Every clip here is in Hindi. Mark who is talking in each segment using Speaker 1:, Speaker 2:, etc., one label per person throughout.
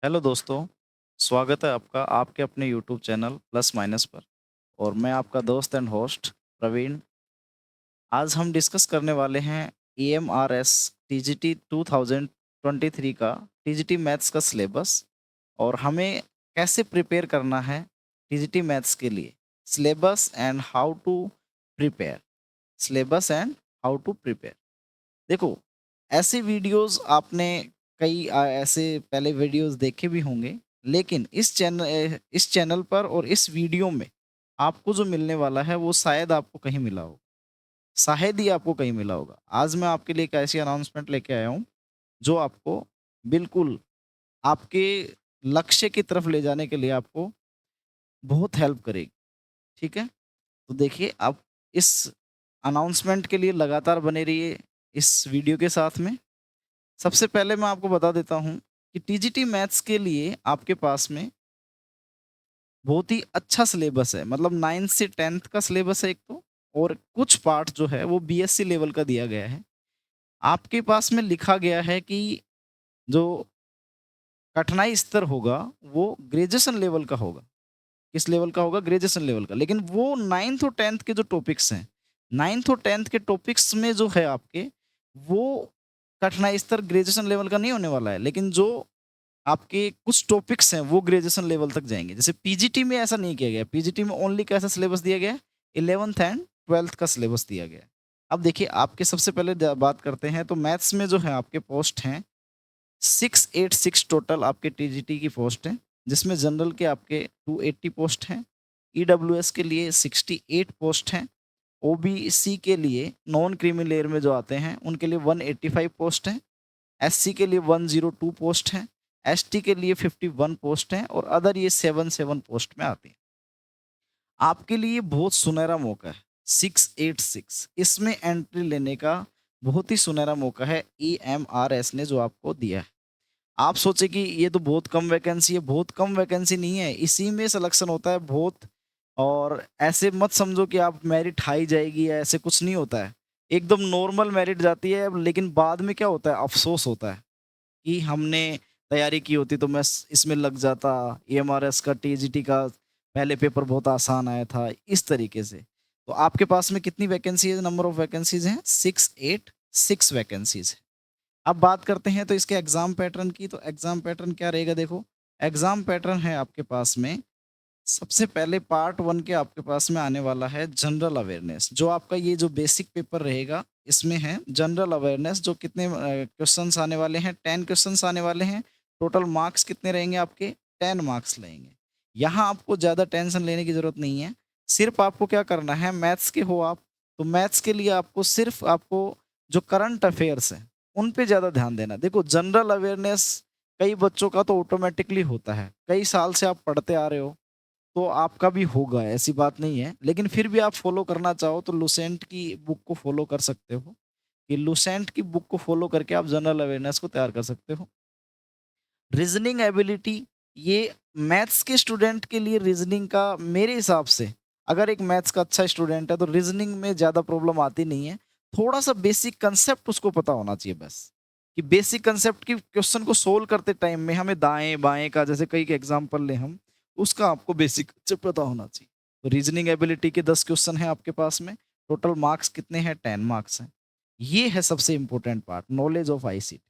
Speaker 1: हेलो दोस्तों, स्वागत है आपका आपके अपने यूट्यूब चैनल प्लस माइनस पर। और मैं आपका दोस्त एंड होस्ट प्रवीण। आज हम डिस्कस करने वाले हैं EMRS TGT 2023 का TGT मैथ्स का सिलेबस और हमें कैसे प्रिपेयर करना है TGT मैथ्स के लिए। Syllabus and how to prepare syllabus and how to prepare. देखो, ऐसे वीडियोस आपने कई ऐसे पहले वीडियोस देखे भी होंगे, लेकिन इस चैनल पर और इस वीडियो में आपको जो मिलने वाला है वो शायद आपको कहीं मिला हो, शायद ही आपको कहीं मिला होगा। आज मैं आपके लिए एक ऐसी अनाउंसमेंट लेके आया हूँ जो आपको बिल्कुल आपके लक्ष्य की तरफ ले जाने के लिए आपको बहुत हेल्प करेगी। ठीक है? तो देखिए, आप इस अनाउंसमेंट के लिए लगातार बने रहिए इस वीडियो के साथ में। सबसे पहले मैं आपको बता देता हूँ कि टीजीटी मैथ्स के लिए आपके पास में बहुत ही अच्छा सिलेबस है। मतलब 9th से 10th का सिलेबस है एक तो, और कुछ पार्ट जो है वो बीएससी लेवल का दिया गया है। आपके पास में लिखा गया है कि जो कठिनाई स्तर होगा वो ग्रेजुएशन लेवल का होगा। किस लेवल का होगा? ग्रेजुएशन लेवल का। लेकिन वो 9th और 10th के जो टॉपिक्स हैं, 9th और 10th के टॉपिक्स में जो है आपके, वो कठिनाई स्तर ग्रेजुएशन लेवल का नहीं होने वाला है। लेकिन जो आपके कुछ टॉपिक्स हैं वो ग्रेजुएशन लेवल तक जाएँगे। जैसे पीजीटी में ऐसा नहीं किया गया। पीजीटी में ओनली कैसा सिलेबस दिया गया है? 11th एंड 12th का सिलेबस दिया गया है। अब देखिए, आपके सबसे पहले बात करते हैं तो मैथ्स में जो है आपके पोस्ट हैं 686 टोटल आपके टीजीटी की पोस्ट हैं, जिसमें जनरल के आपके 280 पोस्ट हैं, ईडब्ल्यूएस के लिए 68 पोस्ट हैं, ओबीसी के लिए नॉन क्रीमी लेयर में जो आते हैं उनके लिए 185 पोस्ट हैं, एससी के लिए 102 पोस्ट हैं, एसटी के लिए 51 पोस्ट हैं और अदर ये 7 पोस्ट में आती हैं। आपके लिए बहुत सुनहरा मौका है 686, इसमें एंट्री लेने का बहुत ही सुनहरा मौका है EMRS ने जो आपको दिया है। आप सोचे कि ये तो बहुत कम वैकेंसी है, बहुत कम वैकेंसी नहीं है, इसी में सिलेक्शन होता है बहुत। और ऐसे मत समझो कि आप मेरिट हाई जाएगी या ऐसे कुछ नहीं होता है। एकदम नॉर्मल मेरिट जाती है, लेकिन बाद में क्या होता है, अफ़सोस होता है कि हमने तैयारी की होती तो मैं इसमें लग जाता, EMRS का, TGT का पहले पेपर बहुत आसान आया था, इस तरीके से। तो आपके पास में कितनी वैकेंसी है? नंबर ऑफ वैकेंसीज़ हैं 686 वैकेंसीज़ है। अब बात करते हैं तो इसके एग्ज़ाम पैटर्न की। तो एग्ज़ाम पैटर्न क्या रहेगा? देखो, एग्ज़ाम पैटर्न है आपके पास में, सबसे पहले पार्ट 1 के आपके पास में आने वाला है जनरल अवेयरनेस। जो आपका ये जो बेसिक पेपर रहेगा, इसमें है जनरल अवेयरनेस। जो कितने क्वेश्चन्स आने वाले हैं? 10 क्वेश्चन्स आने वाले हैं। टोटल मार्क्स कितने रहेंगे आपके? 10 मार्क्स रहेंगे। यहाँ आपको ज़्यादा टेंशन लेने की ज़रूरत नहीं है। सिर्फ़ आपको क्या करना है, मैथ्स के हो आप, तो मैथ्स के लिए आपको सिर्फ़ आपको जो करंट अफ़ेयर्स हैं, उन पे ज़्यादा ध्यान देना। देखो, जनरल अवेयरनेस कई बच्चों का तो ऑटोमैटिकली होता है। कई साल से आप पढ़ते आ रहे हो, तो आपका भी होगा, ऐसी बात नहीं है। लेकिन फिर भी आप फ़ॉलो करना चाहो तो लुसेंट की बुक को फ़ॉलो कर सकते हो, कि लुसेंट की बुक को फ़ॉलो करके आप जनरल अवेयरनेस को तैयार कर सकते हो। रीज़निंग एबिलिटी, ये मैथ्स के स्टूडेंट के लिए रीज़निंग का मेरे हिसाब से, अगर एक मैथ्स का अच्छा स्टूडेंट है तो रीज़निंग में ज़्यादा प्रॉब्लम आती नहीं है। थोड़ा-सा बेसिक कांसेप्ट उसको पता होना चाहिए बस, कि बेसिक कांसेप्ट की क्वेश्चन को सोल्व करते टाइम में हमें दाएँ-बाएँ का, जैसे कई के एग्ज़ाम्पल लें हम, उसका आपको बेसिक कांसेप्ट पता होना चाहिए। तो रीज़निंग एबिलिटी के 10 क्वेश्चन हैं आपके पास में, टोटल मार्क्स कितने हैं? 10 मार्क्स हैं। ये है सबसे important part, knowledge of ICT.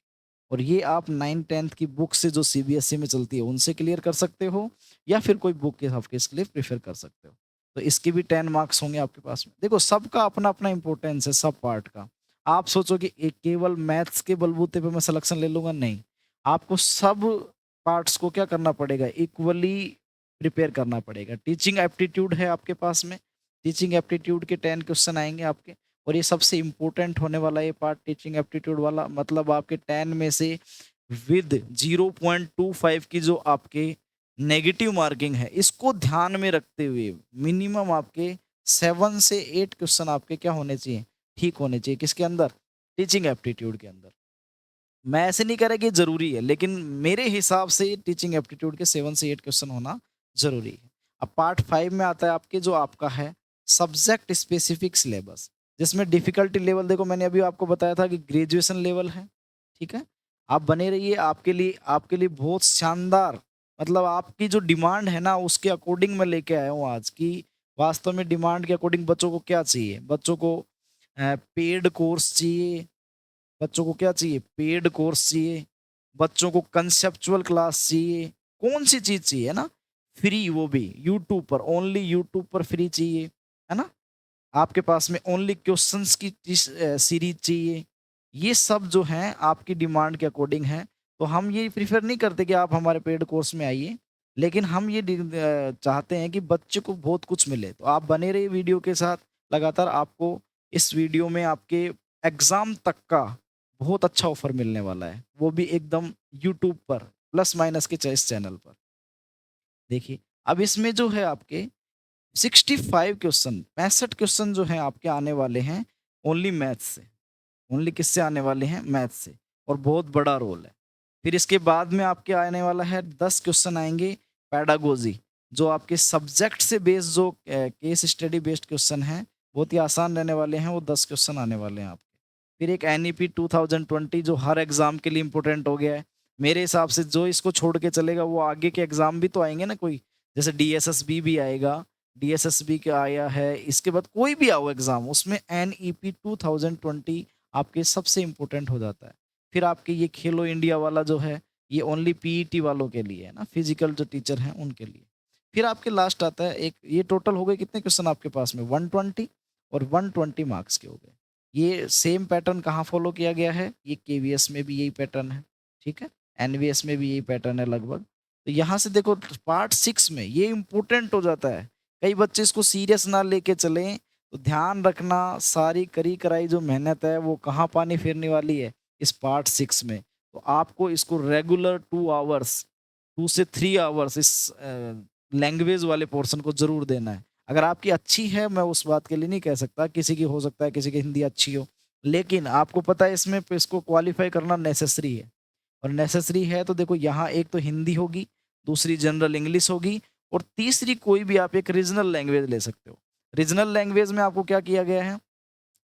Speaker 1: और ये आप 9th-10th की बुक से जो सीबीएसई में चलती है उनसे क्लियर कर सकते हो, या फिर कोई बुक के आपके इसके लिए प्रेफ़र कर सकते हो। तो इसके भी 10 मार्क्स होंगे आपके पास में। देखो, सबका अपना-अपना इम्पोर्टेंस है सब पार्ट का। आप सोचो कि एक केवल मैथ्स के बलबूते पे मैं सिलेक्शन ले लूँगा, नहीं। आपको सब पार्ट्स को क्या करना पड़ेगा, इक्वली प्रिपेयर करना पड़ेगा। टीचिंग एप्टीट्यूड है आपके पास में, टीचिंग एप्टीट्यूड के 10 क्वेश्चन आएँगे आपके। और ये सबसे इम्पोर्टेंट होने वाला ये पार्ट, टीचिंग एप्टीट्यूड वाला, मतलब आपके 10 में से विद 0.25 की जो आपके नेगेटिव मार्किंग है, इसको ध्यान में रखते हुए मिनिमम आपके 7 से 8 क्वेश्चन आपके क्या होने चाहिए? ठीक होने चाहिए। किसके अंदर? टीचिंग एप्टीट्यूड के अंदर। मैं ऐसे नहीं कह रहा कि ज़रूरी है, लेकिन मेरे हिसाब से टीचिंग एप्टीट्यूड के 7 से 8 क्वेश्चन होना ज़रूरी है। अब पार्ट 5 में आता है आपके, जो आपका है सब्जेक्ट स्पेसिफिक सिलेबस, जिसमें डिफ़िकल्टी लेवल, देखो मैंने अभी आपको बताया था कि ग्रेजुएशन लेवल है, ठीक है? आप बने रहिए, आपके लिए बहुत शानदार, मतलब आपकी जो डिमांड है ना उसके अकॉर्डिंग मैं लेके आया हूँ आज की। वास्तव में डिमांड के अकॉर्डिंग बच्चों को क्या चाहिए? बच्चों को पेड कोर्स चाहिए, बच्चों को क्या चाहिए? पेड कोर्स चाहिए, बच्चों को कंसेप्चुअल क्लास चाहिए, कौन-सी चीज़ चाहिए, है ना? फ्री, वो भी यूट्यूब पर, ओनली यूट्यूब पर फ्री चाहिए, है ना? आपके पास में ओनली क्वेश्चंस की सीरीज चाहिए। ये सब जो हैं आपकी डिमांड के अकॉर्डिंग है। तो हम ये प्रेफ़र नहीं करते कि आप हमारे पेड कोर्स में आइए, लेकिन हम ये चाहते हैं कि बच्चे को बहुत कुछ मिले। तो आप बने रहिए वीडियो के साथ, लगातार आपको इस वीडियो में आपके एग्ज़ाम तक का बहुत अच्छा ऑफ़र मिलने वाला है। वो भी एकदम यूट्यूब पर, प्लस माइनस के इस चैनल पर। देखिए, अब इसमें जो है आपके 65 क्वेश्चन, 65 क्वेश्चन जो हैं आपके आने वाले हैं ओनली मैथ्स से। ओनली किससे आने वाले हैं? मैथ्स से, और बहुत बड़ा रोल है। फिर इसके बाद में आपके आने वाला है 10 क्वेश्चन आएँगे पेडागोजी, जो आपके सब्जेक्ट से बेस्ड जो केस स्टडी बेस्ड क्वेश्चन हैं, बहुत ही आसान रहने वाले हैं, वो 10 क्वेश्चन आने वाले हैं आपके। फिर एक एनईपी 2020 जो हर एग्ज़ाम के लिए इम्पोर्टेंट हो गया है। मेरे हिसाब से जो इसको छोड़ के चलेगा वो आगे के एग्ज़ाम भी तो आएँगे ना कोई, जैसे डीएसएसबी भी आएगा, डीएसएसबी का आया है, इसके बाद कोई भी आओ एग्ज़ाम उसमें एनईपी 2020 आपके सबसे इम्पोर्टेंट हो जाता है। फिर आपके ये खेलो इंडिया वाला जो है, ये ओनली पीईटी वालों के लिए है ना, फिज़िकल जो टीचर हैं उनके लिए। फिर आपके लास्ट आता है एक, ये टोटल हो गए कितने क्वेश्चन आपके पास में? 120 और 120 मार्क्स के हो गए। ये सेम पैटर्न कहाँ फ़ॉलो किया गया है? ये केवीएस में भी यही पैटर्न है, ठीक है? एनवीएस में भी यही पैटर्न है लगभग। तो यहाँ से देखो पार्ट 6 में ये इम्पोर्टेंट हो जाता है। कई बच्चे इसको सीरियस ना लेके चलें, तो ध्यान रखना सारी करी कराई जो मेहनत है वो कहाँ पानी फेरने वाली है? इस पार्ट 6 में। तो आपको इसको रेगुलर 2 आवर्स, 2 से 3 आवर्स इस लैंग्वेज वाले पोर्शन को ज़रूर देना है। अगर आपकी अच्छी है, मैं उस बात के लिए नहीं कह सकता, किसी की हो सकता है किसी की हिंदी अच्छी हो। लेकिन आपको पता है इसमें इसको क्वालीफाई करना नेसेसरी है। और नेसेसरी है तो देखो यहाँ एक तो हिंदी होगी, दूसरी जनरल इंग्लिश होगी, और तीसरी कोई भी आप एक रीजनल लैंग्वेज ले सकते हो। रीजनल लैंग्वेज में आपको क्या किया गया है?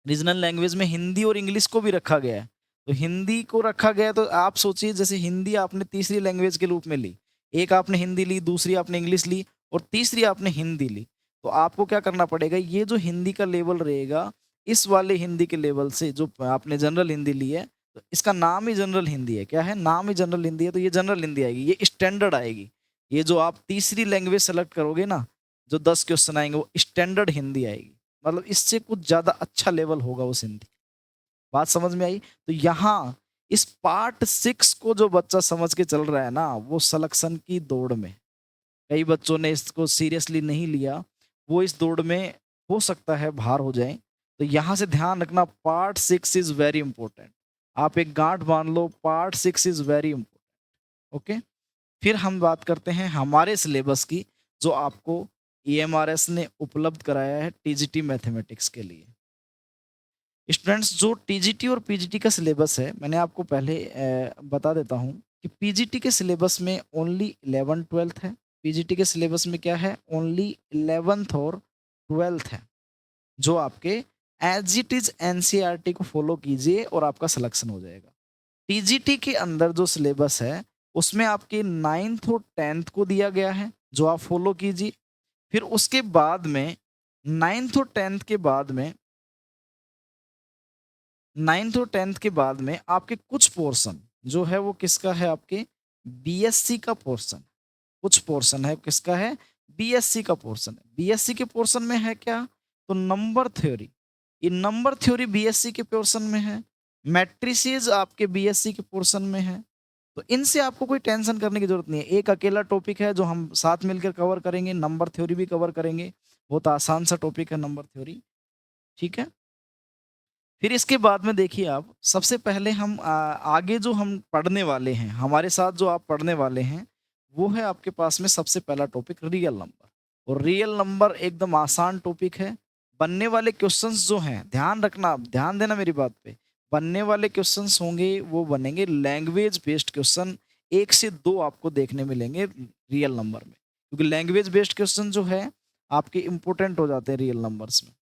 Speaker 1: रीजनल लैंग्वेज में हिंदी और इंग्लिश को भी रखा गया है। तो हिंदी को रखा गया है तो आप सोचिए जैसे हिंदी आपने तीसरी लैंग्वेज के रूप में ली। एक आपने हिंदी ली, दूसरी आपने इंग्लिश ली और तीसरी आपने हिंदी ली। तो आपको क्या करना पड़ेगा, ये जो हिंदी का लेवल रहेगा, इस वाले हिंदी के लेवल से जो आपने जनरल हिंदी ली है, तो इसका नाम ही जनरल हिंदी है। क्या है? नाम ही जनरल हिंदी है, तो ये जनरल हिंदी आएगी, ये स्टैंडर्ड आएगी। ये जो आप तीसरी लैंग्वेज सेलेक्ट करोगे ना, जो 10 क्वेश्चन आएँगे वो स्टैंडर्ड हिंदी आएगी। मतलब इससे कुछ ज़्यादा अच्छा लेवल होगा उस हिंदी। बात समझ में आई? तो यहाँ इस पार्ट 6 को जो बच्चा समझ के चल रहा है ना, वो सिलेक्शन की दौड़ में, कई बच्चों ने इसको सीरियसली नहीं लिया, वो इस दौड़ में हो सकता है बाहर हो जाएँ। तो यहाँ से ध्यान रखना, पार्ट 6 इज़ वेरी इंपोर्टेंट। आप एक गाँठ बाँध लो, part 6 is very important, okay? फिर हम बात करते हैं हमारे सिलेबस की, जो आपको ईएमआरएस ने उपलब्ध कराया है टीजीटी मैथमेटिक्स के लिए। स्टूडेंट्स, जो टीजीटी और पीजीटी का सिलेबस है, मैंने आपको पहले बता देता हूँ कि पीजीटी के सिलेबस में ओनली 11th-12th है। पीजीटी के सिलेबस में क्या है? ओनली 11th और 12th है, जो आपके एज़ इट इज़ एनसीईआरटी को फ़ॉलो कीजिए और आपका सिलेक्शन हो जाएगा। टीजीटी के अंदर जो सिलेबस है, उसमें आपके 9th और 10th को दिया गया है, जो आप फ़ॉलो कीजिए। फिर उसके बाद में 9th और 10th के बाद में 9th और 10th के बाद में आपके कुछ पोर्शन जो है वो किसका है? आपके बीएससी का पोर्शन। कुछ पोर्शन है किसका है? बीएससी का पोर्शन है। बीएससी के पोर्शन में है क्या? तो नंबर थ्योरी। ये नंबर थ्योरी बीएससी के पोर्शन में है। मैट्रिसेस आपके बीएससी के पोर्शन में है। तो इनसे आपको कोई टेंशन करने की ज़रूरत नहीं है। एक अकेला टॉपिक है जो हम साथ मिलकर कवर करेंगे, नंबर थ्योरी भी कवर करेंगे। बहुत आसान सा टॉपिक है नंबर थ्योरी, ठीक है? फिर इसके बाद में देखिए आप, सबसे पहले हम आगे जो हम पढ़ने वाले हैं, हमारे साथ जो आप पढ़ने वाले हैं, वो है आपके पास में सबसे पहला टॉपिक रियल नंबर। और रियल नंबर एकदम आसान टॉपिक है। बनने वाले क्वेश्चंस जो हैं, ध्यान रखना, ध्यान देना मेरी बात पे। बनने वाले क्वेश्चंस होंगे, वो बनेंगे लैंग्वेज बेस्ड क्वेश्चन। 1 से 2 आपको देखने मिलेंगे रियल नंबर में। क्योंकि लैंग्वेज बेस्ड क्वेश्चन जो है, आपके इम्पोर्टेंट हो जाते हैं रियल नंबर्स में।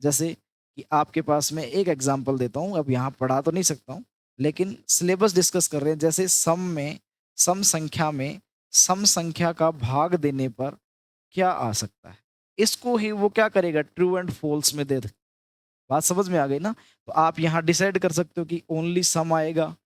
Speaker 1: जैसे कि आपके पास में एक एग्जांपल देता हूँ, अब यहाँ पढ़ा तो नहीं सकता हूँ, लेकिन सिलेबस डिस्कस कर रहे हैं। जैसे सम संख्या में सम संख्या का भाग देने पर क्या आ सकता है, इसको ही वो क्या करेगा, ट्रू एंड फॉल्स में दे दे। बात समझ में आ गई ना? तो आप यहाँ डिसाइड कर सकते हो कि ओनली सम आएगा,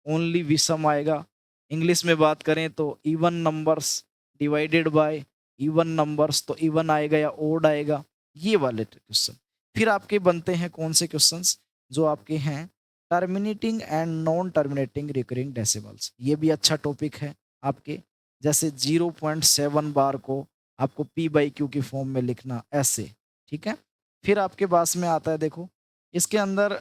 Speaker 1: ओनली विषम आएगा। इंग्लिश में बात करें तो even numbers divided by even numbers, तो इवन आएगा या ओड आएगा, ये वाले क्वेश्चन। फिर आपके बनते हैं कौन से क्वेश्चंस, जो आपके हैं terminating and non terminating recurring decimals. ये भी अच्छा टॉपिक है आपके। जैसे 0.7 बार को आपको पी बाई क्यू की फॉर्म में लिखना, ऐसे, ठीक है। फिर आपके पास में आता है, देखो इसके अंदर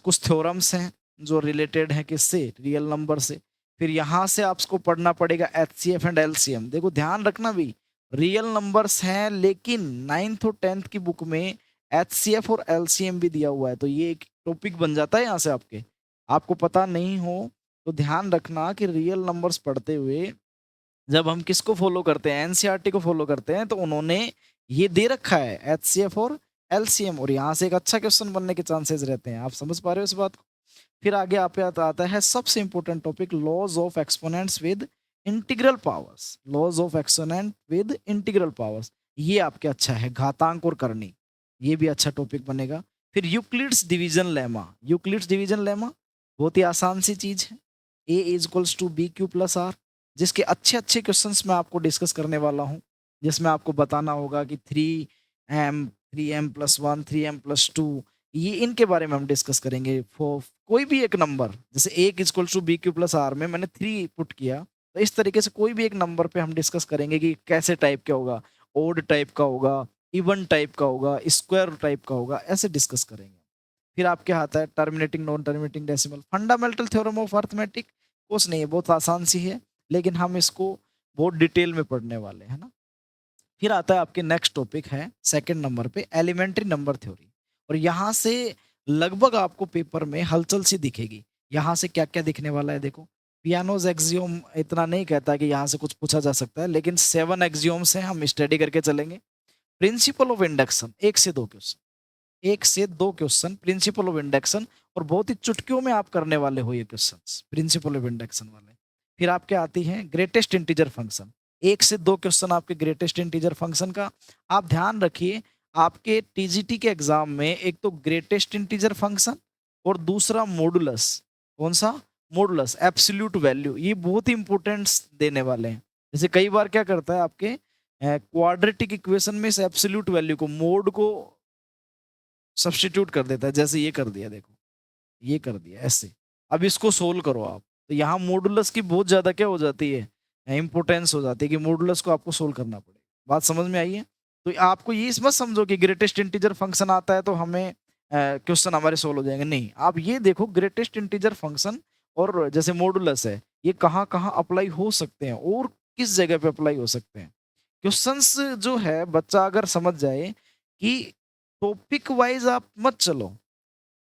Speaker 1: कुछ थ्योरम्स हैं जो रिलेटेड हैं किससे, रियल नंबर से। फिर यहाँ से आपको पढ़ना पड़ेगा एचसीएफ एंड एलसीएम। देखो ध्यान रखना भी, रियल नंबर्स हैं लेकिन 9th और 10th की बुक में एचसीएफ और एलसीएम भी दिया हुआ है, तो ये एक टॉपिक बन जाता है यहाँ से आपके। आपको पता नहीं हो तो ध्यान रखना कि रियल नंबर्स पढ़ते हुए जब हम किसको फॉलो करते हैं, एनसीईआरटी को फॉलो करते हैं, तो उन्होंने ये दे रखा है एचसीएफ और एलसीएम, और यहाँ से एक अच्छा क्वेश्चन बनने के चांसेस रहते हैं। आप समझ पा रहे हो इस बात को? फिर आगे आप आता है सबसे important topic, laws of exponents with integral powers. Laws of exponent with integral powers, ये आपके अच्छा है, घातांक और करनी, ये भी अच्छा टॉपिक बनेगा। फिर Euclid's division lemma. Euclid's division lemma बहुत ही आसान सी चीज है, A is equals to B Q plus R, जिसके अच्छे अच्छे क्वेश्चंस मैं आपको डिस्कस करने वाला हूँ, जिसमें आपको बताना होगा कि 3m+1 3m+2, ये इनके बारे में हम डिस्कस करेंगे। कोई भी एक नंबर, जैसे A equal to B Q plus R में मैंने 3 पुट किया, तो इस तरीके से कोई भी एक नंबर पे हम डिस्कस करेंगे कि कैसे टाइप का होगा, ओड टाइप का होगा, इवन टाइप का होगा, स्क्वायर टाइप का होगा, ऐसे डिस्कस करेंगे। फिर आपके आता है terminating non terminating decimal, fundamental theorem of arithmetic. कुछ नहीं है, बहुत आसान सी है, लेकिन हम इसको बहुत डिटेल में पढ़ने वाले हैं ना। फिर आता है आपके नेक्स्ट टॉपिक है सेकंड नंबर पे, एलिमेंट्री नंबर थ्योरी। और यहाँ से लगभग आपको पेपर में हलचल सी दिखेगी। यहाँ से क्या क्या दिखने वाला है, देखो पियानोज एक्सियोम इतना नहीं कहता कि यहाँ से कुछ पूछा जा सकता है, लेकिन 7 एक्सियोम्स हैं, हम स्टडी करके चलेंगे। प्रिंसिपल ऑफ इंडक्शन, 1 से 2 क्वेश्चन प्रिंसिपल ऑफ इंडक्शन, और बहुत ही चुटकियों में आप करने वाले हो ये क्वेश्चंस प्रिंसिपल ऑफ इंडक्शन वाले। फिर आपके आती हैं ग्रेटेस्ट इंटीजर फंक्शन, 1 से 2 क्वेश्चन आपके ग्रेटेस्ट इंटीजर फंक्शन का। आप ध्यान रखिए, आपके टीजीटी के एग्जाम में एक तो ग्रेटेस्ट इंटीजर फंक्शन और दूसरा मॉडुलस। कौन सा? मॉडुलस, एब्सोल्यूट वैल्यू, ये बहुत ही इंपॉर्टेंस देने वाले हैं। जैसे कई बार क्या करता है आपके क्वाड्रेटिक इक्वेशन में इस एब्सोल्यूट वैल्यू को, मोड को सब्स्टिट्यूट कर देता है, जैसे ये कर दिया, देखो ये कर दिया ऐसे। अब इसको सोल्व करो आप, तो यहाँ मॉडुलस की बहुत ज्यादा क्या हो जाती है, इंपोर्टेंस हो जाती है कि मॉडुलस को आपको सोल्व करना पड़ेगा। बात समझ में आई है? तो आपको ये मत समझो कि ग्रेटेस्ट इंटीजर फंक्शन आता है तो हमें क्वेश्चन हमारे सोल्व हो जाएंगे, नहीं। आप ये देखो ग्रेटेस्ट इंटीजर फंक्शन और जैसे मॉडुलस है, ये कहाँ कहाँ अप्लाई हो सकते हैं और किस जगह पे अप्लाई हो सकते हैं। क्वेश्चंस जो है बच्चा अगर समझ जाए कि टॉपिक वाइज आप मत चलो,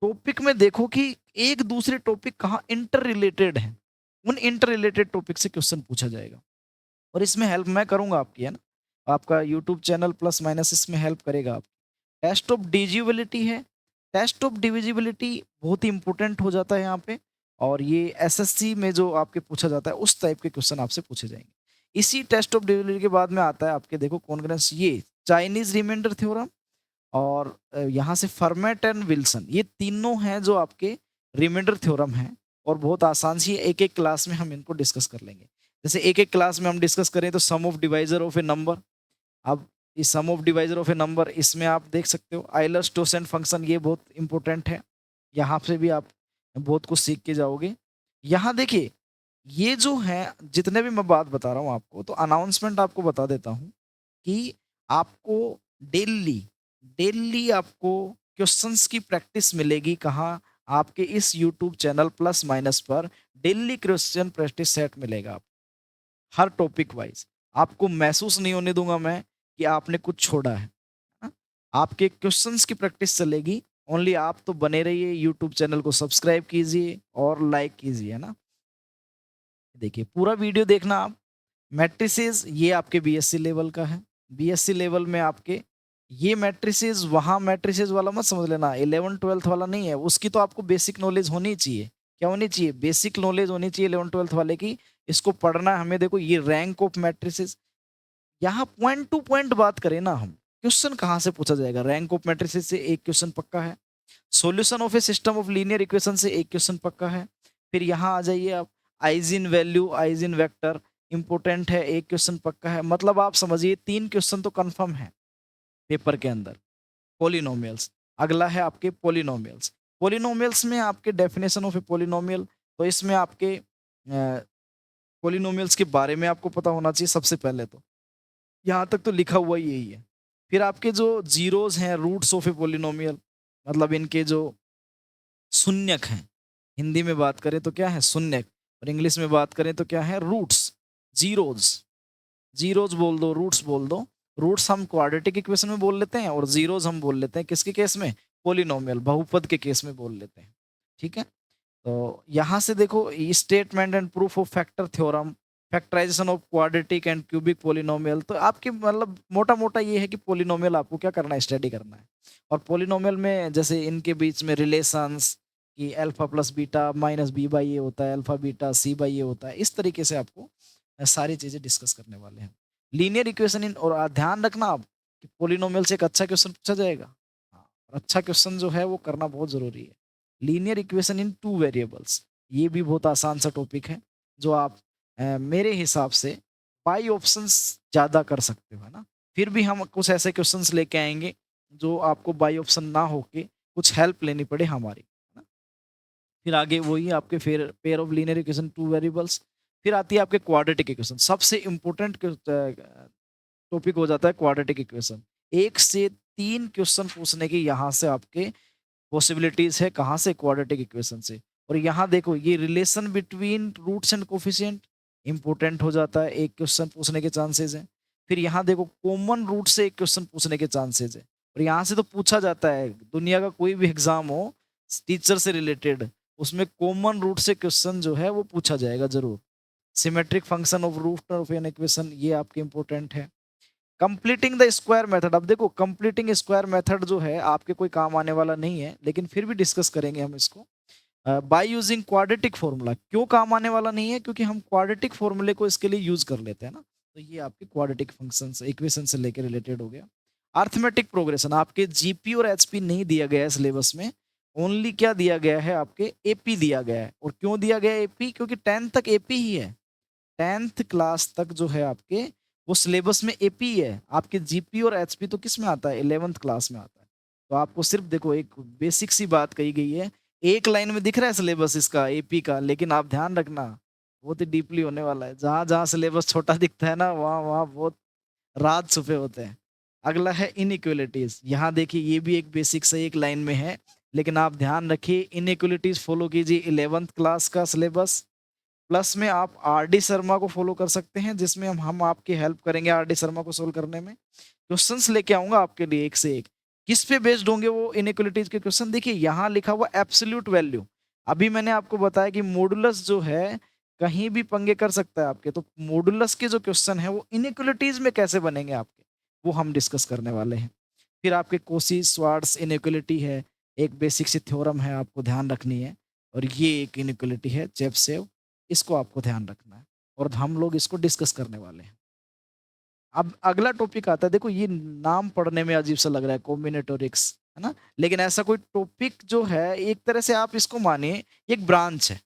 Speaker 1: टॉपिक में देखो कि एक दूसरे टॉपिक कहाँ इंटर रिलेटेड है, उन इंटर रिलेटेड टॉपिक से क्वेश्चन पूछा जाएगा। और इसमें हेल्प मैं करूंगा आपकी, है ना, आपका यूट्यूब चैनल प्लस माइनस इसमें हेल्प करेगा आप। टेस्ट ऑफ डिविजिबिलिटी है, टेस्ट ऑफ डिविजिबिलिटी बहुत ही इंपॉर्टेंट हो जाता है यहाँ पे, और ये एसएससी में जो आपके पूछा जाता है उस टाइप के क्वेश्चन आपसे पूछे जाएंगे। इसी टेस्ट ऑफ डिविजिबिलिटी के बाद में आता है आपके, देखो कॉन्ग्रेंस, ये चाइनीज रिमाइंडर थ्योरम, और यहाँ से फर्मेट एंड विल्सन, ये तीनों हैं जो आपके रिमाइंडर थ्योरम हैं, और बहुत आसान सी है, एक एक क्लास में हम इनको डिस्कस कर लेंगे। जैसे एक एक क्लास में हम डिस्कस करें तो sum of divisor of a number. अब इस sum of divisor of a number, इसमें आप देख सकते हो आइलर्स टोसेंट फंक्शन, ये बहुत इंपॉर्टेंट है, यहाँ से भी आप बहुत कुछ सीख के जाओगे। यहाँ देखिए, ये जो है जितने भी मैं बात बता रहा हूँ आपको, तो अनाउंसमेंट आपको बता देता हूँ कि आपको डेली डेली आपको क्वेश्चंस की प्रैक्टिस मिलेगी। कहाँ? आपके इस यूट्यूब चैनल प्लस माइनस पर डेली क्वेश्चन प्रैक्टिस सेट मिलेगा आप, हर टॉपिक वाइज। आपको महसूस नहीं होने दूंगा मैं कि आपने कुछ छोड़ा है, हाँ? आपके क्वेश्चंस की प्रैक्टिस चलेगी। ओनली आप तो बने रहिए, यूट्यूब चैनल को सब्सक्राइब कीजिए और लाइक कीजिए, है ना। देखिए पूरा वीडियो देखना आप। मैट्रिसेस ये आपके बीएससी लेवल का है, बीएससी लेवल में आपके ये मैट्रिसेस, वहाँ मैट्रिसेस वाला मत समझ लेना, 11th 12th वाला नहीं है, उसकी तो आपको बेसिक नॉलेज होनी चाहिए। क्या होनी चाहिए? बेसिक नॉलेज होनी चाहिए 11th-12th वाले की, इसको पढ़ना है हमें। देखो ये रैंक ऑफ मैट्रिसेस, यहाँ पॉइंट टू पॉइंट बात करें ना हम, क्वेश्चन कहाँ से पूछा जाएगा? रैंक ऑफ मैट्रिसेस से एक क्वेश्चन पक्का है, solution of A system of linear equation से एक क्वेश्चन पक्का है। फिर यहाँ आ जाइए आप, आइजिन वैल्यू, आइजिन वेक्टर इंपॉर्टेंट है, एक क्वेश्चन पक्का है। मतलब आप समझिए 3 क्वेश्चन तो कंफर्म है पेपर के अंदर। पॉलिनोमियल्स, अगला है आपके पॉलिनोमियल्स। पॉलिनोमियल्स में आपके डेफिनेशन ऑफ ए पॉलिनोमियल, तो इसमें आपके पॉलिनोमियल्स के बारे में आपको पता होना चाहिए सबसे पहले तो। यहाँ तक तो लिखा हुआ ही यही है। फिर आपके जो ज़ीरोज़ हैं, रूट्स ऑफ ए पॉलिनोमियल, मतलब इनके जो शून्यक हैं, हिंदी में बात करें तो क्या है? शून्यक, और इंग्लिश में बात करें तो क्या है? Roots, zeros. ज़ीरोज़ बोल दो, रूट्स बोल दो। रूट्स हम क्वाड्रेटिक इक्वेशन में बोल लेते हैं और ज़ीरोज़ हम बोल लेते हैं किसके केस में? पॉलिनोमियल, बहुपद के केस में बोल लेते हैं। ठीक है? तो यहाँ से देखो statement and proof of factor theorem, factorisation of quadratic and cubic polynomial, तो आपकी मतलब मोटा-मोटा ये है कि पॉलिनोमियल आपको क्या करना है? स्टडी करना है। और पॉलिनोमियल में जैसे इनके बीच में रिलेशंस कि alpha plus beta minus B by A होता है, alpha beta C by A होता है। इस तरीके से आपको सारी चीज़ें डिस्कस करने वाले हैं। लीनियर इक्वेशन इन, और ध्यान रखना आप कि पॉलिनोमियल से एक अच्छा क्वेश्चन पूछा जाएगा। हाँ, और अच्छा क्वेश्चन जो है वो करना बहुत ज़रूरी है। लीनियर इक्वेशन इन 2 वेरिएबल्स, ये भी बहुत आसान सा टॉपिक है, जो आप मेरे हिसाब से बाई ऑप्शंस ज़्यादा कर सकते हो, है ना? फिर भी हम कुछ ऐसे क्वेश्चंस लेके आएँगे, जो आपको बाई ऑप्शन ना होके कुछ हेल्प लेनी पड़े हमारी, है ना? फिर आगे वही आपके फिर pair of linear equation 2 variables, फिर आती है आपके क्वाड्रेटिक इक्वेशन। सबसे इम्पोर्टेंट टॉपिक हो जाता है क्वाड्रेटिक इक्वेशन। 1 से 3 क्वेश्चन पूछने की यहाँ से आपके पॉसिबिलिटीज है, कहाँ से? क्वाड्रेटिक इक्वेशन से। और यहाँ देखो ये relation between roots and coefficient important हो जाता है, एक क्वेश्चन पूछने के चांसेस हैं। फिर यहाँ देखो कॉमन रूट से एक क्वेश्चन पूछने के चांसेस है, और यहाँ से तो पूछा जाता है, दुनिया का कोई भी एग्जाम हो टीचर से रिलेटेड, उसमें कॉमन रूट से क्वेश्चन जो है वो पूछा जाएगा जरूर। Symmetric function of root of an equation, ये आपके इंपॉर्टेंट है। कंप्लीटिंग द स्क्वायर मेथड, अब देखो कंप्लीटिंग स्क्वायर मेथड जो है आपके कोई काम आने वाला नहीं है, लेकिन फिर भी डिस्कस करेंगे हम इसको। बाय यूजिंग क्वाड्रेटिक फॉर्मूला, क्यों काम आने वाला नहीं है? क्योंकि हम क्वाड्रेटिक फॉर्मूले को इसके लिए यूज कर लेते हैं ना। तो ये आपके क्वाड्रेटिक फंक्शन इक्वेशन से लेकर रिलेटेड हो गया। अर्थमेटिक प्रोग्रेशन, आपके जीपी और एचपी नहीं दिया गया है सिलेबस में, ओनली क्या दिया गया है? आपके एपी दिया गया है। और क्यों दिया गया है एपी? क्योंकि 10th तक एपी ही है। 10th क्लास तक जो है आपके वो सिलेबस में एपी है। आपके जीपी और एचपी तो किस में आता है? 11th क्लास में आता है। तो आपको सिर्फ देखो एक बेसिक सी बात कही गई है, एक लाइन में दिख रहा है सिलेबस इसका एपी का, लेकिन आप ध्यान रखना बहुत ही डीपली होने वाला है। जहां जहां सिलेबस छोटा दिखता है ना, वहां वहां बहुत राज छुपे होते हैं। अगला है इनइक्वलिटीज, यहाँ देखिए ये भी एक बेसिक से एक लाइन में है, लेकिन आप ध्यान रखिए इनइक्वलिटीज फॉलो कीजिए 11th क्लास का सिलेबस। प्लस में आप आरडी शर्मा को फॉलो कर सकते हैं, जिसमें हम आपकी हेल्प करेंगे आरडी शर्मा को सोल्व करने में। क्वेश्चंस लेके आऊंगा आपके लिए एक से एक। किस पे बेस्ड होंगे वो इनइक्वालिटीज के क्वेश्चन? देखिए यहाँ लिखा हुआ एब्सोल्यूट वैल्यू। अभी मैंने आपको बताया कि मॉडुलस जो है कहीं भी पंगे कर सकता है आपके, तो मॉडुलस के जो क्वेश्चन है वो इनइक्वालिटीज में कैसे बनेंगे आपके, वो हम डिस्कस करने वाले हैं। फिर आपके कोसी स्वार्ट्स इनइक्वालिटी है, एक बेसिक सी थ्योरम है, आपको ध्यान रखनी है। और ये एक इनइक्वालिटी है चेबसेव, इसको आपको ध्यान रखना है, और हम लोग इसको डिस्कस करने वाले हैं। अब अगला टॉपिक आता है, देखो ये नाम पढ़ने में अजीब सा लग रहा है, कॉम्बिनेटोरिक्स, है ना? लेकिन ऐसा कोई टॉपिक जो है, एक तरह से आप इसको मानिए एक ब्रांच है।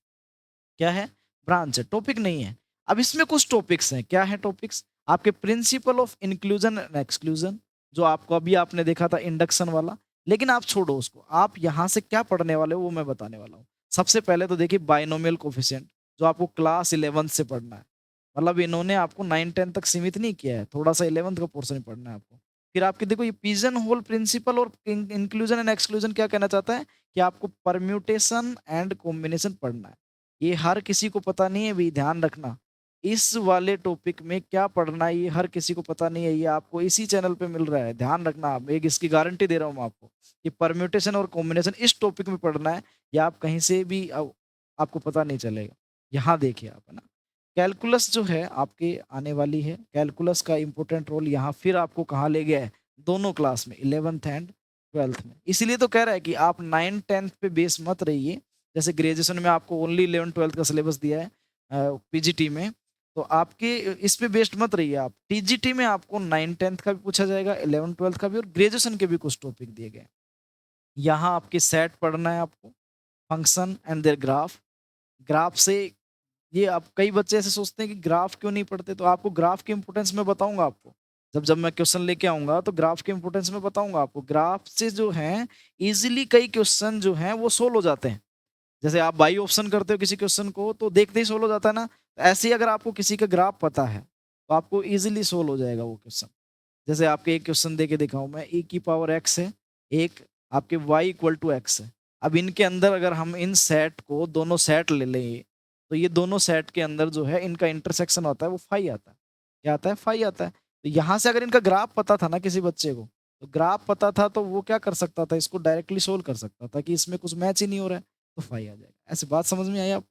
Speaker 1: क्या है? ब्रांच है, टॉपिक नहीं है। अब इसमें कुछ टॉपिक्स हैं, क्या है टॉपिक्स? आपके principle of inclusion and exclusion, जो आपको अभी आपने देखा था इंडक्शन वाला, लेकिन आप छोड़ो उसको, आप यहाँ से क्या पढ़ने वाले हो वो मैं बताने वाला हूँ। सबसे पहले तो देखिए बाइनोमियल कोफिशिएंट, जो आपको क्लास 11th से पढ़ना है। मतलब इन्होंने आपको 9-10 तक सीमित नहीं किया है, थोड़ा सा 11th का पोर्शन ही पढ़ना है आपको। फिर आपके देखो ये पिजन होल प्रिंसिपल और इंक्लूजन एंड एक्सक्लूजन क्या कहना चाहता है? कि आपको परम्यूटेशन एंड कॉम्बिनेशन पढ़ना है। ये हर किसी को पता नहीं है भी, ध्यान रखना। इस वाले टॉपिक में क्या पढ़ना है ये हर किसी को पता नहीं है, ये आपको इसी चैनल पे मिल रहा है, ध्यान रखना। आप एक इसकी गारंटी दे रहा हूँ मैं आपको, कि परम्यूटेशन और कॉम्बिनेशन इस टॉपिक में पढ़ना है, या आप कहीं से भी आपको पता नहीं चलेगा। यहाँ देखिए आप, है ना? कैलकुलस जो है आपके आने वाली है, कैलकुलस का इंपॉर्टेंट रोल यहाँ फिर आपको कहाँ ले गया है? दोनों क्लास में, 11th एंड 12th में। इसीलिए तो कह रहा है कि आप 9-10th पे बेस मत रहिए, जैसे ग्रेजुएशन में आपको ओनली 11-12 का सिलेबस दिया है पीजीटी में, तो आपके इस पे बेस्ड मत रहिए आप। टीजीटी में आपको 9-10 का भी पूछा जाएगा, 11-12 का भी और ग्रेजुएशन के भी कुछ टॉपिक दिए गए हैं। यहाँ आपके सेट पढ़ना है आपको, function and their graph. Graph से ये आप कई बच्चे ऐसे सोचते हैं कि ग्राफ क्यों नहीं पढ़ते, तो आपको ग्राफ की इंपॉर्टेंस मैं बताऊंगा आपको। जब जब मैं क्वेश्चन लेके आऊंगा तो ग्राफ की इंपॉर्टेंस मैं बताऊंगा आपको। ग्राफ से जो है इजीली कई क्वेश्चन जो हैं वो सोल्व हो जाते हैं। जैसे आप बाई ऑप्शन करते हो किसी क्वेश्चन को तो देखते ही सोल्व हो जाता है ना, तो ऐसे ही अगर आपको किसी का ग्राफ पता है तो आपको इजीली सोल्व हो जाएगा वो क्वेश्चन। जैसे आपके एक क्वेश्चन दे के दिखाऊं मैं, e की पावर x है, एक आपके y इक्वल टू x है। अब इनके अंदर अगर हम इन सेट को दोनों सेट ले लें तो ये दोनों सेट के अंदर जो है इनका इंटरसेक्शन होता है वो फाई आता है। क्या आता है? फाई आता है। तो यहाँ से अगर इनका ग्राफ पता था ना किसी बच्चे को, तो ग्राफ पता था तो वो क्या कर सकता था, इसको डायरेक्टली सोल्व कर सकता था कि इसमें कुछ मैच ही नहीं हो रहा है, तो फाई आ जाएगा। ऐसी बात समझ में आई आप?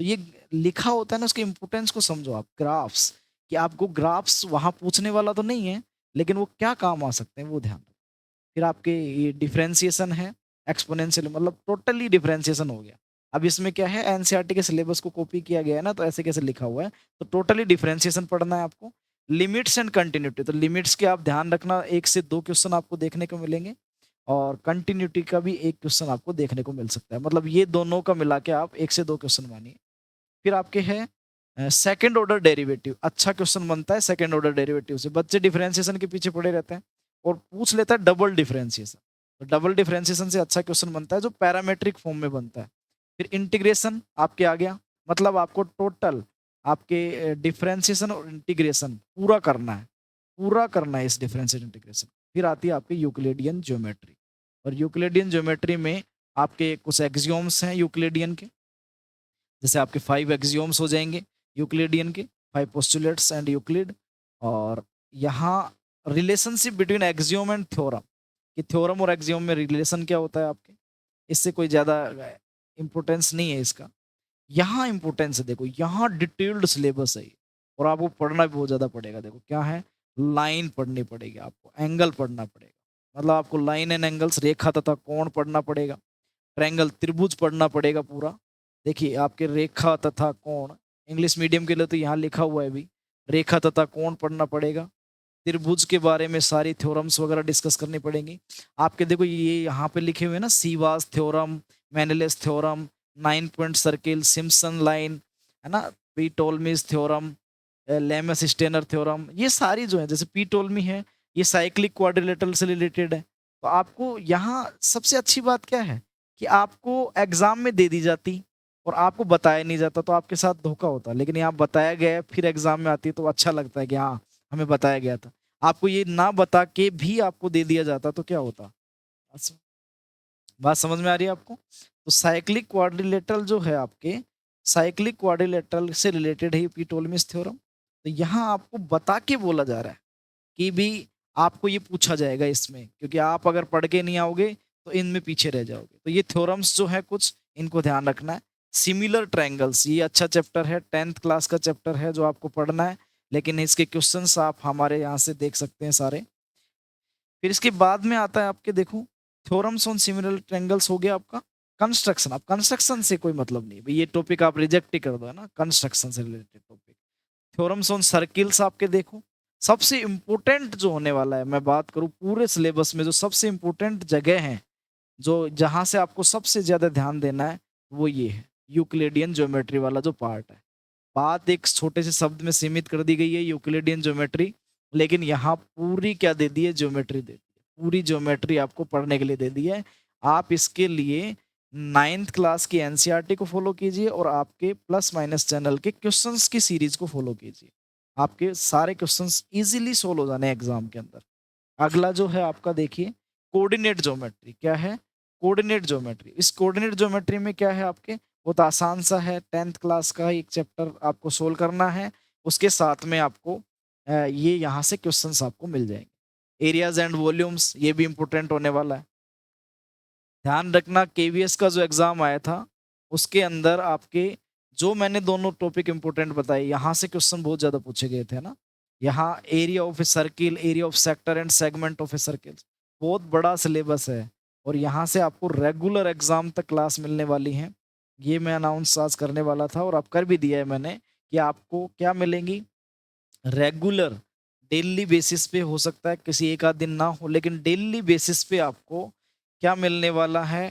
Speaker 1: तो ये लिखा होता है ना, उसके इंपोर्टेंस को समझो आप। ग्राफ्स, कि आपको ग्राफ्स वहां पूछने वाला तो नहीं है, लेकिन वो क्या काम आ सकते हैं वो ध्यान रखें। फिर आपके ये डिफरेंशिएशन है, एक्सपोनेंशियल, मतलब टोटली डिफरेंशिएशन हो गया। अब इसमें क्या है, एनसीईआरटी के सिलेबस को कॉपी किया गया है ना, तो ऐसे कैसे लिखा हुआ है, तो टोटली डिफरेंशिएशन पढ़ना है आपको। लिमिट्स एंड कंटिन्यूटी, तो लिमिट्स के आप ध्यान रखना, 1 से 2 क्वेश्चन आपको देखने को मिलेंगे और कंटिन्यूटी का भी 1 क्वेश्चन आपको देखने को मिल सकता है। मतलब ये दोनों का मिला के आप 1 से 2 क्वेश्चन मानिए। फिर आपके है सेकंड ऑर्डर डेरिवेटिव। अच्छा क्वेश्चन बनता है सेकंड ऑर्डर डेरिवेटिव से। बच्चे डिफरेंशिएशन के पीछे पड़े रहते हैं और पूछ लेता है डबल डिफरेंशिएशन। तो डबल डिफरेंशिएशन से अच्छा क्वेश्चन बनता है जो पैरामेट्रिक फॉर्म में बनता है। फिर इंटीग्रेशन आपके आ गया, मतलब आपको टोटल आपके डिफरेंशिएशन और इंटीग्रेशन पूरा करना है, पूरा करना है इस डिफरेंशिएशन इंटीग्रेशन। फिर आती है आपकी यूक्लिडियन ज्योमेट्री, और यूक्लिडियन ज्योमेट्री में आपके कुछ एक्सियोम्स हैं यूक्लिडियन के। जैसे आपके 5 एक्सियोम्स हो जाएंगे यूक्लिडियन के, 5 पोस्टुलेट्स एंड यूक्लिड। और यहाँ relationship between axiom and theorem, कि थ्योरम और एक्सियोम में रिलेशन क्या होता है आपके, इससे कोई ज्यादा इंपॉर्टेंस नहीं है इसका। यहाँ इंपॉर्टेंस है, देखो यहाँ डिटेल्ड सिलेबस है ये, और आपको पढ़ना भी बहुत ज्यादा पड़ेगा। देखो क्या है, लाइन पढ़नी पड़ेगी आपको, एंगल पढ़ना पड़ेगा, मतलब आपको लाइन एंड एंगल्स, रेखा तथा कोण पढ़ना पड़ेगा, ट्रायंगल त्रिभुज पढ़ना पड़ेगा पूरा। देखिए आपके रेखा तथा कोण, इंग्लिश मीडियम के लिए तो यहाँ लिखा हुआ है भी, रेखा तथा कोण पढ़ना पड़ेगा। त्रिभुज के बारे में सारी थ्योरम्स वगैरह डिस्कस करनी पड़ेंगी आपके। देखो ये यहाँ पे लिखे हुए हैं ना, Ceva's theorem, Menelaus theorem, 9 point circle, Simpson line, है ना, Ptolemy's theorem, Lehmus Steiner theorem, ये सारी जो है, जैसे पी टोल्मी है, ये साइक्लिक क्वाड्रिलेटरल से रिलेटेड है। तो आपको यहाँ सबसे अच्छी बात क्या है कि आपको एग्जाम में दे दी जाती और आपको बताया नहीं जाता, तो आपके साथ धोखा होता। लेकिन यहाँ बताया गया है, फिर एग्जाम में आती है तो अच्छा लगता है कि हाँ हमें बताया गया था। आपको ये ना बता के भी आपको दे दिया जाता तो क्या होता? बात समझ में आ रही है आपको? तो साइक्लिक क्वाड्रिलेटरल जो है आपके, साइक्लिक क्वाड्रिलेटरल से रिलेटेड है पीटोलेमिस थ्योरम। तो यहाँ आपको बता के बोला जा रहा है कि भी आपको ये पूछा जाएगा इसमें, क्योंकि आप अगर पढ़ के नहीं आओगे तो इनमें पीछे रह जाओगे। तो ये थ्योरम्स जो है कुछ, इनको ध्यान रखना है। सिमिलर ट्रायंगल्स, ये अच्छा चैप्टर है, 10th क्लास का चैप्टर है जो आपको पढ़ना है, लेकिन इसके क्वेश्चंस आप हमारे यहाँ से देख सकते हैं सारे। फिर इसके बाद में आता है आपके, देखो थ्योरम्स ऑन सिमिलर ट्रायंगल्स हो गया आपका। कंस्ट्रक्शन, अब कंस्ट्रक्शन से कोई मतलब नहीं भाई, ये टॉपिक आप रिजेक्ट ही कर दो, है ना, कंस्ट्रक्शन से related topic. Theorems on circles आपके देखो, सबसे इंपॉर्टेंट जो होने वाला है, मैं बात करूं पूरे सिलेबस में जो सबसे इंपॉर्टेंट जगह है, जो जहां से आपको सबसे ज्यादा ध्यान देना है, वो ये है यूक्लिडियन ज्योमेट्री वाला जो पार्ट है। बात एक छोटे से शब्द में सीमित कर दी गई है यूक्लिडियन ज्योमेट्री, लेकिन यहाँ पूरी क्या दे दी है, ज्योमेट्री दे दी है, पूरी ज्योमेट्री आपको पढ़ने के लिए दे दी है। आप इसके लिए 9th क्लास की एनसीईआरटी को फॉलो कीजिए और आपके प्लस माइनस चैनल के क्वेश्चंस की सीरीज को फॉलो कीजिए। आपके सारे क्वेश्चंस इजीली सोल्व हो जाने एग्जाम के अंदर। अगला जो है आपका देखिए, कोऑर्डिनेट ज्योमेट्री। क्या है? Coordinate geometry. इस कोऑर्डिनेट ज्योमेट्री में क्या है आपके, बहुत आसान सा है, 10th क्लास का एक चैप्टर आपको सोल्व करना है। उसके साथ में आपको ये यहाँ से क्वेश्चंस आपको मिल जाएंगे। एरियाज एंड वॉल्यूम्स, ये भी इंपॉर्टेंट होने वाला है। ध्यान रखना केवीएस का जो एग्जाम आया था उसके अंदर आपके जो मैंने दोनों टॉपिक इंपॉर्टेंट बताए, यहाँ से क्वेश्चन बहुत ज्यादा पूछे गए थे ना। यहाँ area of a circle, area of sector and segment of a circle, बहुत बड़ा सिलेबस है और यहाँ से आपको रेगुलर एग्जाम तक क्लास मिलने वाली है। ये मैं अनाउंस आज करने वाला था और अब कर भी दिया है मैंने कि आपको क्या मिलेंगी रेगुलर डेली बेसिस पे, हो सकता है किसी एक आध दिन ना हो, लेकिन डेली बेसिस पे आपको क्या मिलने वाला है,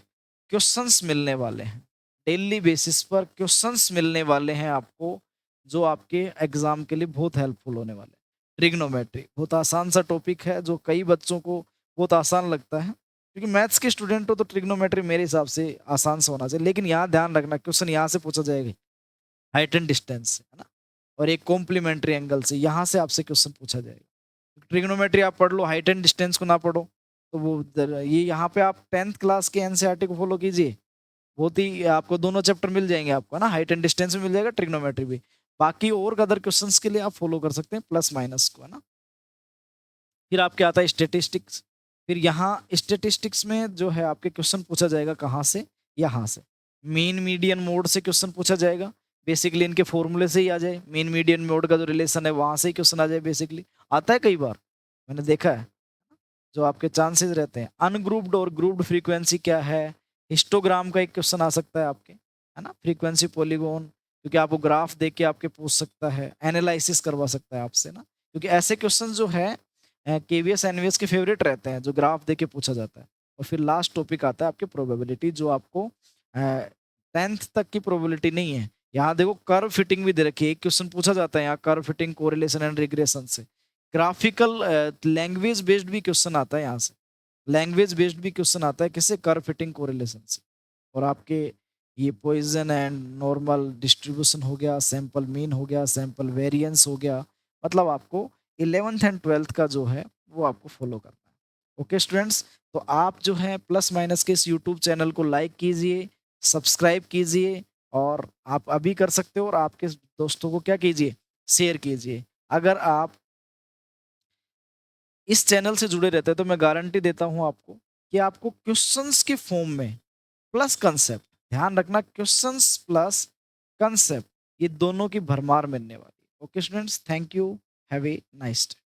Speaker 1: क्वेश्चंस मिलने वाले हैं। डेली बेसिस पर क्वेश्चंस मिलने वाले हैं आपको, जो आपके एग्जाम के लिए बहुत हेल्पफुल होने वाले हैं। ट्रिग्नोमेट्री बहुत आसान सा टॉपिक है जो कई बच्चों को बहुत आसान लगता है, क्योंकि मैथ्स के स्टूडेंट हो तो ट्रिग्नोमेट्री मेरे हिसाब से आसान से होना चाहिए। लेकिन यहाँ ध्यान रखना, क्वेश्चन यहाँ से पूछा जाएगा हाइट एंड डिस्टेंस से, है ना, और एक कॉम्प्लीमेंट्री एंगल से, यहाँ से आपसे क्वेश्चन पूछा जाएगा। ट्रिग्नोमेट्री आप पढ़ लो, हाइट एंड डिस्टेंस को ना पढ़ो तो वो ये यहाँ पे आप 10th क्लास के एनसीईआरटी को फॉलो कीजिए, बहुत ही आपको दोनों चैप्टर मिल जाएंगे आपको, है ना, हाइट एंड डिस्टेंस भी मिल जाएगा, ट्रिग्नोमेट्री भी। बाकी और अदर क्वेश्चंस के लिए आप फॉलो कर सकते हैं प्लस माइनस को, है ना। फिर आपके आता है स्टेटिस्टिक्स। फिर यहाँ स्टेटिस्टिक्स में जो है आपके क्वेश्चन पूछा जाएगा कहाँ से, यहाँ से मीन मीडियन मोड से क्वेश्चन पूछा जाएगा। बेसिकली इनके फॉर्मूले से ही आ जाए, मीन मीडियन मोड का जो रिलेशन है वहां से ही क्वेश्चन आ जाए। बेसिकली आता है कई बार, मैंने देखा है, जो आपके चांसेस रहते हैं। अनग्रुप्ड और ग्रुप्ड फ्रीक्वेंसी क्या है, हिस्टोग्राम का एक क्वेश्चन आ सकता है आपके, है ना, फ्रीक्वेंसी पॉलीगॉन, क्योंकि आपको ग्राफ देख के आपके पूछ सकता है, एनालिसिस करवा सकता है आपसे ना, क्योंकि ऐसे क्वेश्चन जो है केवीएस एनवीएस के फेवरेट रहते हैं, जो ग्राफ देके पूछा जाता है। और फिर लास्ट टॉपिक आता है आपकी प्रोबेबिलिटी, जो आपको 10th तक की प्रोबेबिलिटी नहीं है। यहाँ देखो कर्व फिटिंग भी दे रखी है, एक क्वेश्चन पूछा जाता है यहाँ curve fitting correlation and regression से। ग्राफिकल लैंग्वेज बेस्ड भी क्वेश्चन आता है यहाँ से, लैंग्वेज बेस्ड भी क्वेश्चन आता है किससे, कर्व फिटिंग कोरिलेशन से। और आपके ये पॉइजन एंड नॉर्मल डिस्ट्रीब्यूशन हो गया, सैंपल मीन हो गया, सैंपल वेरिएंस हो गया, मतलब आपको 11th एंड 12th का जो है वो आपको फॉलो करना है। ओके स्टूडेंट्स, तो आप जो है प्लस माइनस के इस यूट्यूब चैनल को लाइक कीजिए, सब्सक्राइब कीजिए, और आप अभी कर सकते हो, और आपके दोस्तों को क्या कीजिए, शेयर कीजिए। अगर आप इस चैनल से जुड़े रहते हैं तो मैं गारंटी देता हूं आपको कि आपको क्वेश्चंस के फॉर्म में प्लस कंसेप्ट, ध्यान रखना, क्वेश्चंस प्लस कंसेप्ट, ये दोनों की भरमार मिलने वाली है। Okay students, thank you, have a nice day.